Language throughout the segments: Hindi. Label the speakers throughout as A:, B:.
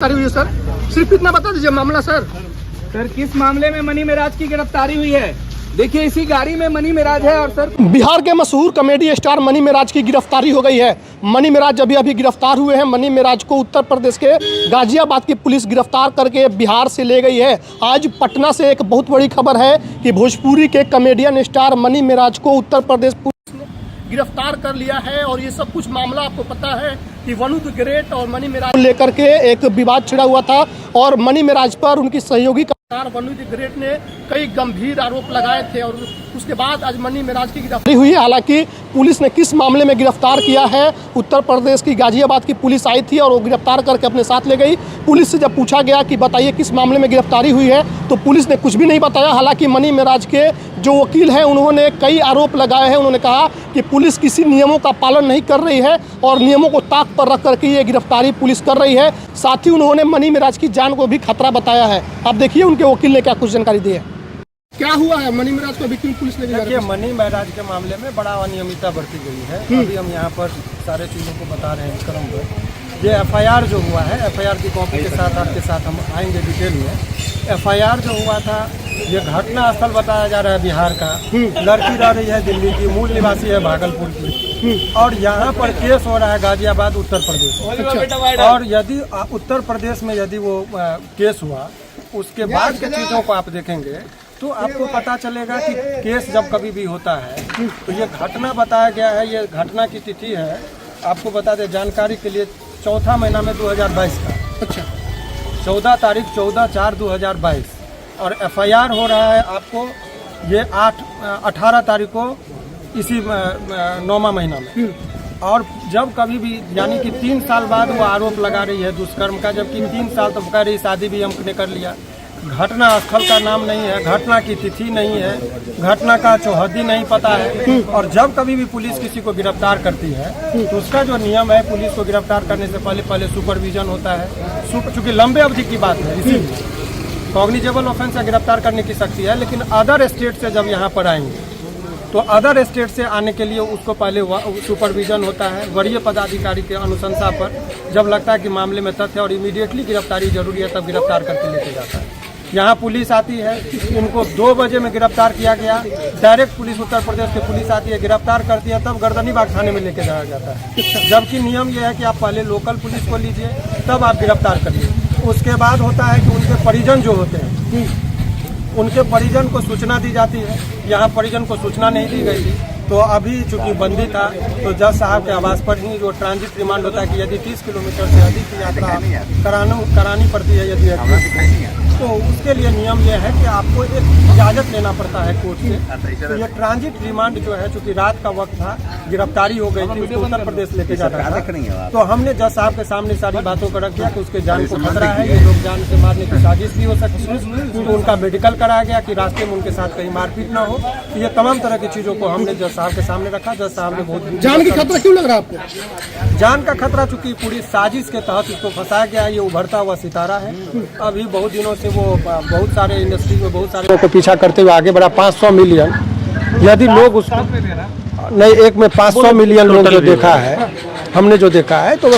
A: हुई है सर, सिर्फ इतना बता दीजिए मामला सर।
B: सर किस मामले में मनी मेराज की गिरफ्तारी हुई है? देखिए इसी गाड़ी में मनी मेराज है और सर
A: बिहार के मशहूर कॉमेडी स्टार मनी मेराज की गिरफ्तारी हो गई है। मनी मेराज अभी गिरफ्तार हुए हैं। मनी मेराज को उत्तर प्रदेश के गाजियाबाद की पुलिस गिरफ्तार करके बिहार से ले गई है। आज पटना से एक बहुत बड़ी खबर है कि भोजपुरी के कॉमेडियन स्टार मनी मेराज को उत्तर प्रदेश पुलिस ने गिरफ्तार कर लिया है। और ये सब कुछ मामला आपको पता है कि वनु द ग्रेट और मनी मेराज लेकर के एक विवाद छिड़ा हुआ था और मनी मेराज पर उनकी सहयोगी वनु द ग्रेट ने कई गंभीर आरोप लगाए थे और उसके बाद आज मनी मेराज की गिरफ्तारी हुई है। हालांकि पुलिस ने किस मामले में गिरफ्तार किया है, उत्तर प्रदेश की गाजियाबाद की पुलिस आई थी और वो गिरफ्तार करके अपने साथ ले गई। पुलिस से जब पूछा गया कि बताइए किस मामले में गिरफ्तारी हुई है तो पुलिस ने कुछ भी नहीं बताया। हालांकि मनी मेराज के जो वकील हैं उन्होंने कई आरोप लगाए हैं। उन्होंने कहा कि पुलिस किसी नियमों का पालन नहीं कर रही है और नियमों को ताक पर रख करके ये गिरफ्तारी पुलिस कर रही है। साथ ही उन्होंने मनी मेराज की जान को भी खतरा बताया है। अब देखिए उनके वकील ने क्या कुछ जानकारी दी है। क्या हुआ है मनी मेराज को वकील पुलिस ने?
C: देखिए मनी मेराज के मामले में बड़ा अनियमितता बरती गई है। अभी हम यहाँ पर सारे चीज़ों को बता रहे हैं क्रम पर। ये FIR जो हुआ है, FIR की कॉपी के साथ आपके साथ हम आएंगे डिटेल में। FIR जो हुआ था ये घटना स्थल बताया जा रहा है बिहार का। लड़की रह रही है दिल्ली की, मूल निवासी है भागलपुर की और यहाँ पर केस हो रहा है गाजियाबाद उत्तर प्रदेश। और यदि उत्तर प्रदेश में यदि वो केस हुआ उसके बाद की चीज़ों को आप देखेंगे तो आपको पता चलेगा कि केस जब कभी भी होता है तो ये घटना बताया गया है। ये घटना की तिथि है, आपको बता दें जानकारी के लिए, चौथा महीना में 2022 का।
A: अच्छा,
C: 14 तारीख 14/4/2022 और FIR हो रहा है आपको ये 18 तारीख को इसी 9वां महीना में। और जब कभी भी यानी कि 3 साल बाद वो आरोप लगा रही है दुष्कर्म का, जबकि 3 साल तो कह रही शादी भी हमने कर लिया। घटना स्थल का नाम नहीं है, घटना की तिथि नहीं है, घटना का चौहद्दी नहीं पता है। और जब कभी भी पुलिस किसी को गिरफ्तार करती है तो उसका जो नियम है, पुलिस को गिरफ्तार करने से पहले सुपरविजन होता है। चूंकि लंबे अवधि की बात है इसीलिए कॉग्निजेबल ऑफेंस से गिरफ्तार करने की शक्ति है। लेकिन अदर स्टेट से जब यहाँ पर आएंगे तो अदर स्टेट से आने के लिए उसको पहले सुपरविजन होता है वरीय पदाधिकारी के अनुशंसा पर। जब लगता है कि मामले में तथ्य और इमीडिएटली गिरफ्तारी जरूरी है तब गिरफ्तार करके लेके जाता है। यहाँ पुलिस आती है, इनको 2 बजे में गिरफ्तार किया गया। डायरेक्ट पुलिस उत्तर प्रदेश की पुलिस आती है, गिरफ्तार करती है, तब गर्दनीबाग थाने में लेके जाया जाता है। जबकि नियम यह है कि आप पहले लोकल पुलिस को लीजिए तब आप गिरफ्तार करिए। उसके बाद होता है कि उनके परिजन जो होते हैं उनके परिजन को सूचना दी जाती है। यहाँ परिजन को सूचना नहीं दी गई थी तो अभी चूंकि बंदी था तो जज साहब के आवास पर ही जो ट्रांजिट रिमांड होता है कि यदि 30 किलोमीटर से अधिक की यात्रा करानी पड़ती है यदि तो उसके लिए नियम यह है कि आपको एक इजाज़त लेना पड़ता है कोर्ट से। तो ये ट्रांजिट रिमांड जो है चूंकि रात का वक्त था, गिरफ्तारी हो गई थी, उसको उत्तर प्रदेश लेके जाना था। तो हमने जज साहब के सामने सारी बातों को रख दिया कि उसके जान को खतरा है, ये लोग जान से मारने की साजिश भी हो सकती है। तो उनका मेडिकल कराया गया कि रास्ते में उनके साथ कहीं मारपीट ना हो। तो ये तमाम तरह की चीज़ों को हमने जज साहब के सामने रखा। जज साहब ने बहुत
A: जान की खतरा क्यों लग रहा है आपको?
C: जान का खतरा चूंकि पूरी साजिश के तहत इसको फंसाया गया है। ये उभरता हुआ सितारा है। अभी बहुत दिनों से वो बहुत सारे इंडस्ट्री में बहुत सारे लोगों को पीछा करते हुए आगे बढ़ा। 500 मिलियन यदि लोग उसको नहीं, एक में 500 मिलियन लोग जो देखा है, हमने जो देखा है तो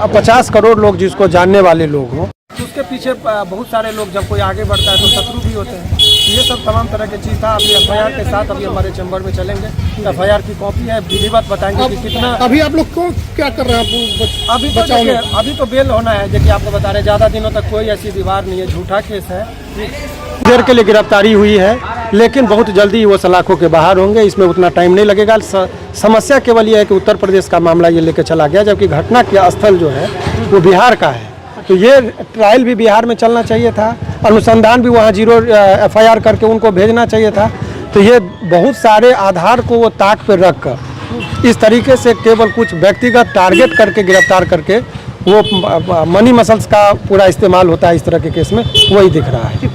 C: 50 करोड़ लोग जिसको जानने वाले लोग हों तो उसके पीछे बहुत सारे लोग जब कोई आगे बढ़ता है तो शत्रु भी होते हैं। ये सब तमाम तरह की चीज़ था। अभी FIR के साथ अभी हमारे चैम्बर में चलेंगे। FIR की कॉपी है, विधिवत बताएंगे कि कितना।
A: अभी आप लोग को क्या कर रहे हैं?
C: अभी तो बेल होना है, जैसे आपको बता रहे ज़्यादा दिनों तक कोई ऐसी दीवार नहीं है, झूठा केस है। देर के लिए गिरफ्तारी हुई है लेकिन बहुत जल्दी वो सलाखों के बाहर होंगे, इसमें उतना टाइम नहीं लगेगा। समस्या केवल यह है कि उत्तर प्रदेश का मामला ये लेके चला गया जबकि घटना के स्थल जो है वो बिहार का है। तो ये ट्रायल भी बिहार में चलना चाहिए था, अनुसंधान भी वहाँ 0 FIR करके उनको भेजना चाहिए था। तो ये बहुत सारे आधार को वो ताक पर रख कर इस तरीके से केवल कुछ व्यक्तिगत टारगेट करके गिरफ्तार करके वो मनी मसल्स का पूरा इस्तेमाल होता है इस तरह के केस में, वही दिख रहा है।